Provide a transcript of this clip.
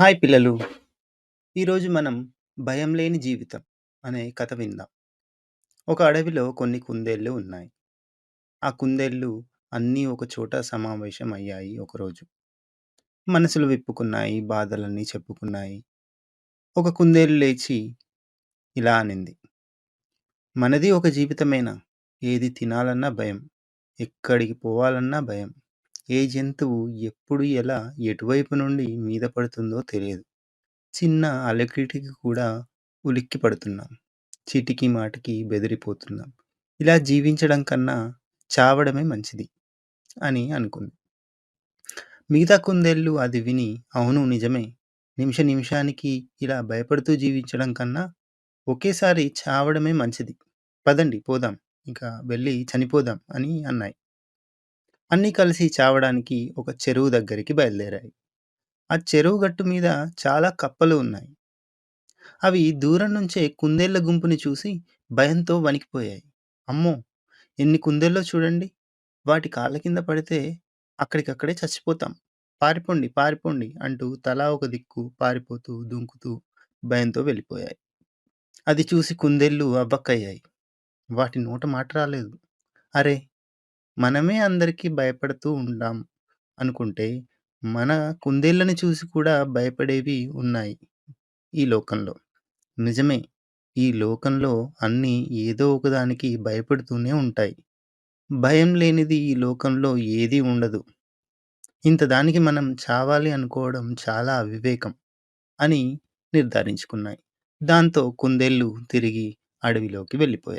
Hi పిల్లలు. ఈరోజు మనం 'భయం లేని జీవితం' అనే కథ విందాం. ఒక అడవిలో కొన్ని కుందేళ్ళు ఉన్నాయి. ఆ కుందేళ్ళు అన్నీ ఒక చోట సమావేశం అయ్యాయి ఒకరోజు. మనసులు విప్పుకున్నాయి, బాధలన్నీ చెప్పుకున్నాయి. ఒక కుందేలు లేచి ఇలా అనింది. మనది ఒక జీవితమేనా? ఏది తినాలన్నా భయం. ఎక్కడికి పోవాలన్నా భయం. ఏ జంతువు ఎప్పుడు ఎలా ఎటువైపు నుండి మీద పడుతుందో తెలియదు. చిన్న అలకిటికి కూడా ఉలిక్కి పడుతున్నాం. చీటికి మాటికి బెదిరిపోతున్నాం. ఇలా జీవించడం కన్నా చావడమే మంచిది అని అనుకుంది. మిగతా కుందేళ్ళు అది విని అవును నిజమే. నిమిష నిమిషానికి ఇలా భయపడుతూ జీవించడం కన్నా ఒకేసారి చావడమే మంచిది. పదండి పోదాం. ఇక వెళ్ళి చనిపోదాం అని అన్నాయి. అన్నీ కలిసి చావడానికి ఒక చెరువు దగ్గరికి బయలుదేరాయి. ఆ చెరువు గట్టు మీద చాలా కప్పలు ఉన్నాయి. అవి దూరం నుంచే కుందేళ్ల గుంపుని చూసి భయంతో వణికిపోయాయి. అమ్మో! ఎన్ని కుందేళ్ళో చూడండి. వాటి కాళ్ళ కింద పడితే అక్కడికక్కడే చచ్చిపోతాం. పారిపోండి, పారిపోండి అంటూ తలా ఒక దిక్కు పారిపోతూ, దుంకుతూ భయంతో వెళ్ళిపోయాయి. అది చూసి కుందేళ్ళు అబ్బక్కయ్యాయి. వాటి నోట మాట రాలేదు. అరే! మనమే అందరికీ భయపడుతూ ఉంటాం అనుకుంటే, మన కుందేళ్ళని చూసి కూడా భయపడేవి ఉన్నాయి ఈ లోకంలో. నిజమే. ఈ లోకంలో అన్నీ ఏదో ఒకదానికి భయపెడుతూనే ఉంటాయి. భయం లేనిది ఈ లోకంలో ఏదీ ఉండదు. ఇంత దానికి మనం చావాలి అనుకోవడం చాలా అవివేకం అని నిర్ధారించుకున్నాయి. దాంతో కుందేళ్ళు తిరిగి అడవిలోకి వెళ్ళిపోయాయి.